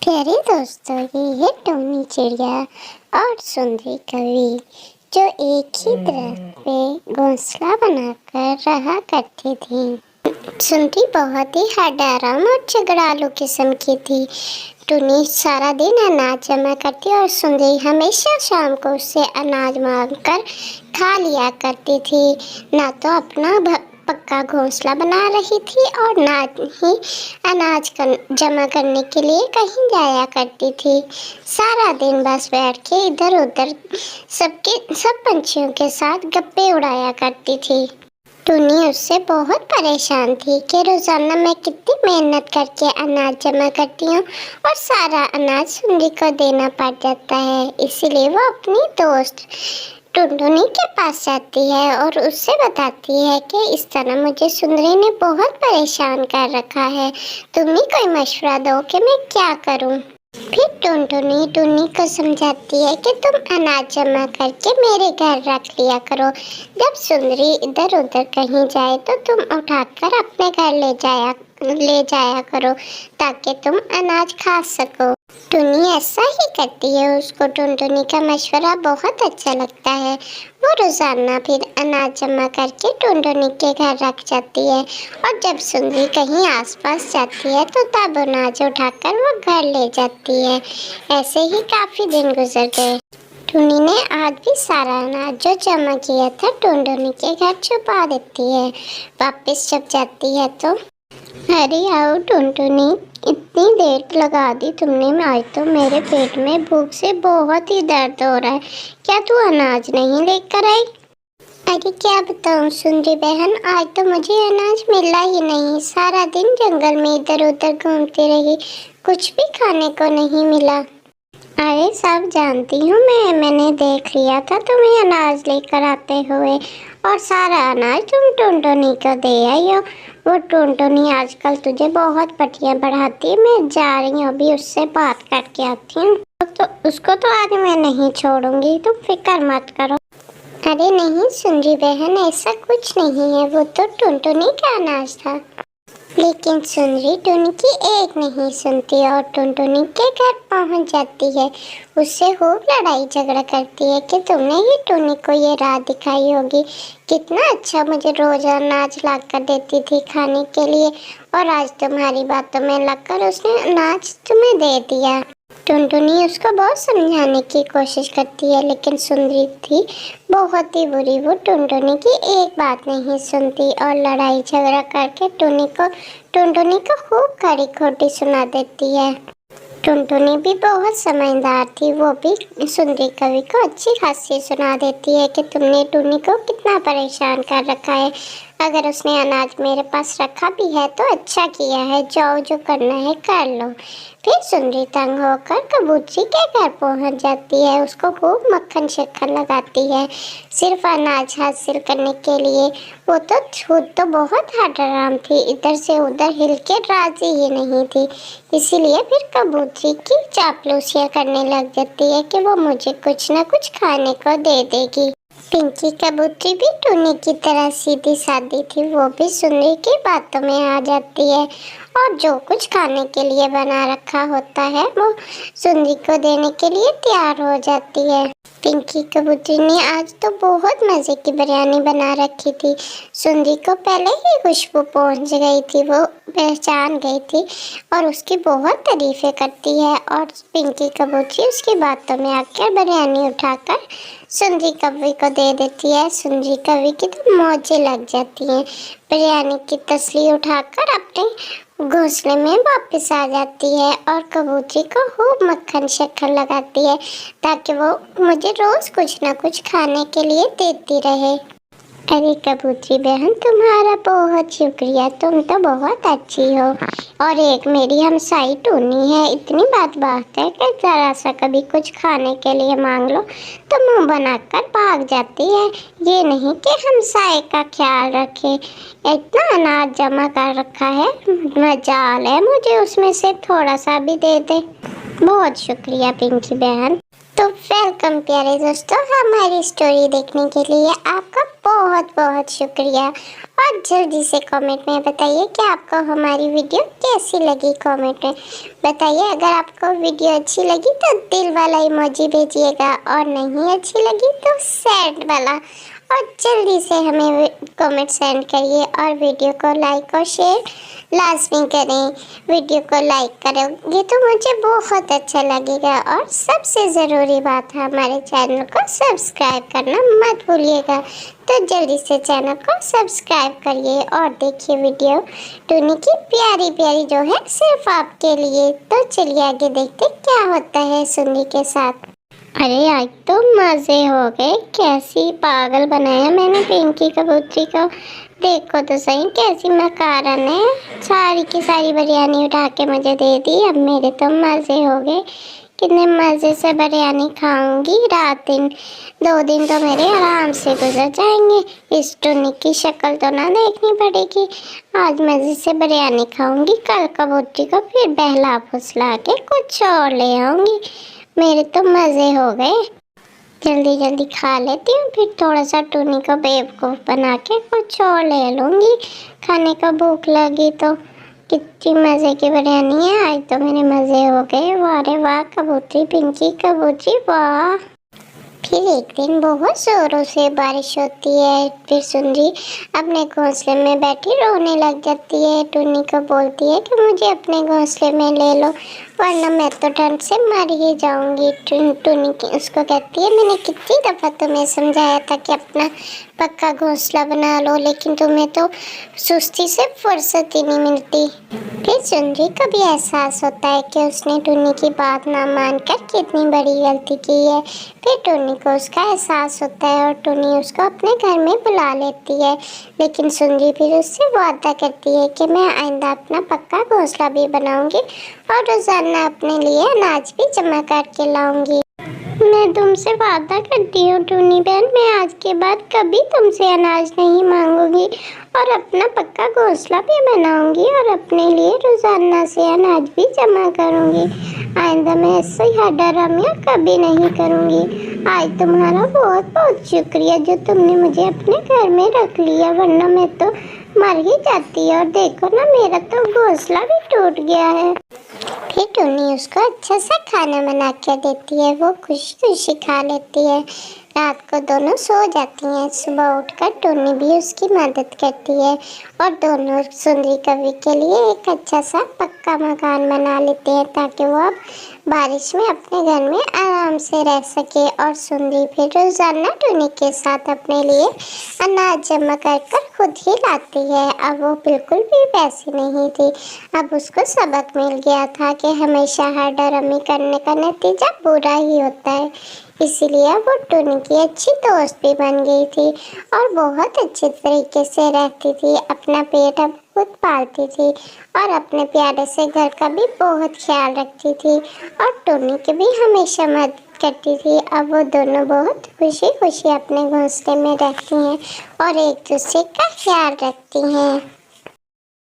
प्यारे दोस्तों, ये है टोनी चिड़िया और सुंदरी कवि जो एक ही दरख्त पे घोंसला बनाकर रहा करती थी। सुंदरी बहुत ही हड़ाराम और झगड़ालू किस्म की थी। टोनी सारा दिन अनाज जमा करती और सुंदरी हमेशा शाम को उससे अनाज मांगकर खा लिया करती थी। ना तो अपना पक्का घोंसला बना रही थी और ना ही अनाज जमा करने के लिए कहीं जाया करती थी। सारा दिन बस बैठ के इधर उधर सब पंछियों के साथ गप्पे उड़ाया करती थी। टुनी उससे बहुत परेशान थी कि रोजाना मैं कितनी मेहनत करके अनाज जमा करती हूँ और सारा अनाज सुंदरी को देना पड़ जाता है। इसीलिए वो अपनी दोस्त टुनटुनी के पास जाती है और उससे बताती है कि इस तरह मुझे सुंदरी ने बहुत परेशान कर रखा है। तुम ही कोई मशवरा दो कि मैं क्या करूं। फिर टुनटुनी टुनी को समझाती है कि तुम अनाज जमा करके मेरे घर रख लिया करो। जब सुंदरी इधर उधर कहीं जाए तो तुम उठाकर अपने घर ले जाया करो ताकि तुम अनाज खा सको। टुनी ऐसा ही करती है। उसको टुनटुनी का मशवरा बहुत अच्छा लगता है। वो रोजाना फिर अनाज जमा करके टुनटुनी के घर रख जाती है और जब सुंदरी कहीं आसपास जाती है तो तब अनाज उठाकर वो घर ले जाती है। ऐसे ही काफी दिन गुजर गए। टुनी ने आज भी सारा अनाज जो जमा किया था टुनटुनी के घर छुपा देती है। वापस जब जाती है तो अरे आओ टुनटुनी, इतनी देर लगा दी तुमने। आज तो मेरे पेट में भूख से बहुत ही दर्द हो रहा है। क्या तू अनाज नहीं लेकर आई? अरे क्या बताऊं सुंदरी बहन, आज तो मुझे अनाज मिला ही नहीं। सारा दिन जंगल में इधर उधर घूमती रही, कुछ भी खाने को नहीं मिला। अरे सब जानती हूँ मैंने देख लिया था तुम्हें अनाज लेकर आते हुए और सारा अनाज तुम टुनटुनी को दे आई हो। वो टुनटुनी आजकल तुझे बहुत पटियां बढ़ाती है। मैं जा रही हूँ, अभी उससे बात करके आती हूँ। तो उसको तो आज मैं नहीं छोड़ूंगी, तुम फिक्र मत करो। अरे नहीं सुंदरी बहन, ऐसा कुछ नहीं है। वो तो टुनटुनी का अनाज था। लेकिन सुंदरी टुनी की एक नहीं सुनती और टुनटुनी के घर पहुंच जाती है। उससे खूब लड़ाई झगड़ा करती है कि तुमने ही टुनी को ये राह दिखाई होगी। कितना अच्छा मुझे रोज अनाज ला कर देती थी खाने के लिए और आज तुम्हारी बातों में लगकर उसने अनाज तुम्हें दे दिया। टुनटुनी उसको बहुत समझाने की कोशिश करती है लेकिन सुंदरी थी बहुत ही बुरी। वो टुनटुनी की एक बात नहीं सुनती और लड़ाई झगड़ा करके टुनटुनी को खूब खरी खोटी सुना देती है। टुनटुनी भी बहुत समझदार थी। वो भी सुंदरी कवि को अच्छी खासी सुना देती है कि तुमने टुनी को कितना परेशान कर रखा है। अगर उसने अनाज मेरे पास रखा भी है तो अच्छा किया है। जाओ, जो करना है कर लो। फिर सुंदरी तंग होकर कबूतरी के घर पहुंच जाती है। उसको खूब मक्खन शक्कर लगाती है सिर्फ अनाज हासिल करने के लिए। वो तो खुद तो बहुत हड़ाराम थी, इधर से उधर हिल के राजी ही नहीं थी। इसीलिए फिर कबूतरी की चापलूसियाँ करने लग जाती है कि वो मुझे कुछ न कुछ खाने को दे देगी। पिंकी कबूतरी भी टुनी की तरह सीधी सादी थी। वो भी सुंदरी की बातों में आ जाती है और जो कुछ खाने के लिए बना रखा होता है वो सुंदरी को देने के लिए तैयार हो जाती है। पिंकी कबूतरी ने आज तो बहुत मज़े की बिरयानी बना रखी थी। सुंदरी को पहले ही खुशबू पहुंच गई थी, वो पहचान गई थी और उसकी बहुत तारीफें करती है और पिंकी कबूतरी उसकी बातों में आकर बिरयानी उठाकर सुंदरी कवि को दे देती है। सुंदरी कवि की तो मौजें लग जाती हैं। बिरयानी की तसली उठाकर अपने घोंसले में वापस आ जाती है और कबूतरी को खूब मक्खन शक्कर लगाती है ताकि वो मुझे रोज कुछ ना कुछ खाने के लिए देती रहे। अरे कबूतरी बहन, तुम्हारा बहुत शुक्रिया, तुम तो बहुत अच्छी हो। और एक मेरी हमसाई टूनी है, इतनी बात है कि जरा सा कभी कुछ खाने के लिए मांग लो तो मुंह बनाकर भाग जाती है। ये नहीं कि हमसाए का ख्याल रखे। इतना अनाज जमा कर रखा है, मजाल है मुझे उसमें से थोड़ा सा भी दे दे। बहुत शुक्रिया पिंकी बहन। तो वेलकम प्यारे दोस्तों, हमारी स्टोरी देखने के लिए आपका बहुत बहुत शुक्रिया। और जल्दी से कमेंट में बताइए कि आपको हमारी वीडियो कैसी लगी। कमेंट में बताइए। अगर आपको वीडियो अच्छी लगी तो दिल वाला इमोजी भेजिएगा, और नहीं अच्छी लगी तो सैड वाला। और जल्दी से हमें कमेंट सेंड करिए, और वीडियो को लाइक और शेयर लाजमी करें। वीडियो को लाइक करोगे तो मुझे बहुत अच्छा लगेगा, और सबसे ज़रूरी बात है हमारे चैनल को सब्सक्राइब करना मत भूलिएगा। तो जल्दी से चैनल को सब्सक्राइब करिए और देखिए वीडियो टूनी की प्यारी प्यारी जो है सिर्फ आपके लिए। तो चलिए आगे देखते क्या होता है सुन्नी के साथ। अरे आज तो मज़े हो गए। कैसी पागल बनाया मैंने पिंकी कबूतरी को। देखो तो सही कैसी मकारा ने सारी की सारी बिरयानी उठा के मुझे दे दी। अब मेरे तो मज़े हो गए। कितने मज़े से बिरयानी खाऊंगी। रात दिन 2 दिन तो मेरे आराम से गुजर जाएंगे। इस टुन्नी की शक्ल तो ना देखनी पड़ेगी। आज मज़े से बिरयानी खाऊंगी। कल कबूतरी को फिर बहला फुसला के कुछ और ले आऊंगी। मेरे तो मज़े हो गए। जल्दी जल्दी खा लेती हूँ, फिर थोड़ा सा टूनी को बेवकूफ़ बना के कुछ और ले लूँगी। खाने का भूख लगी तो। कितनी मज़े की बिरयानी है आज तो। मेरे मज़े हो गए। वाह रे वाह कबूतरी, पिंकी कबूतरी, वाह। फिर एक दिन बहुत ज़ोरों से बारिश होती है। फिर सुंदरी अपने घोंसले में बैठी रोने लग जाती है। टुन्नी को बोलती है कि मुझे अपने घोंसले में ले लो, वरना मैं तो ठंड से मर ही जाऊंगी। टुन्नी उसको कहती है, मैंने कितनी दफ़ा तुम्हें समझाया था कि अपना पक्का घोंसला बना लो, लेकिन तुम्हें तो सुस्ती से फुर्सत ही नहीं मिलती। फिर सुंदरी को भी एहसास होता है कि उसने टुन्नी की बात ना मानकर कितनी बड़ी गलती की है। फिर टुन्नी को उसका एहसास होता है, और टुन्नी उसको अपने घर में बुला लेती है। लेकिन सुंदरी फिर उससे वादा करती है कि मैं आइंदा अपना पक्का घोंसला भी बनाऊंगी, और रोज़ाना अपने लिए अनाज भी जमा करके लाऊंगी। मैं तुमसे वादा करती हूँ टूनी बहन, मैं आज के बाद कभी तुमसे अनाज नहीं मांगूंगी, और अपना पक्का घोंसला भी बनाऊंगी, और अपने लिए रोज़ाना से अनाज भी जमा करूंगी। आइंदा मैं ऐसे हडरामियाँ कभी नहीं करूंगी। आज तुम्हारा बहुत बहुत शुक्रिया जो तुमने मुझे अपने घर में रख लिया, वरना मैं तो मर ही जाती। और देखो ना, मेरा तो घोंसला भी टूट गया है। फिर टुन्नी उसको अच्छा सा खाना बना के देती है। वो खुशी खुशी खा लेती है। रात को दोनों सो जाती हैं। सुबह उठकर टुन्नी भी उसकी मदद करती है, और दोनों सुंदरी कवि के लिए एक अच्छा सा पक्का मकान बना लेते हैं, ताकि वो अब बारिश में अपने घर में आराम से रह सके। और सुंदरी फिर रोज़ाना टुन्नी के साथ अपने लिए अनाज जमा कर खुद ही लाती है। अब वो बिल्कुल भी वैसी नहीं थी। अब उसको सबक मिल गया था कि हमेशा हडरमी करने का नतीजा बुरा ही होता है। इसीलिए वो टुन्नी की अच्छी दोस्त भी बन गई थी, और बहुत अच्छे तरीके से रहती थी। अपना पेट अब खुद पालती थी, और अपने प्यारे से घर का भी बहुत ख्याल रखती थी, और टुन्नी की भी हमेशा मदद करती थी। अब वो दोनों बहुत खुशी खुशी अपने घोंसले में रहती हैं, और एक दूसरे का ख्याल रखती हैं।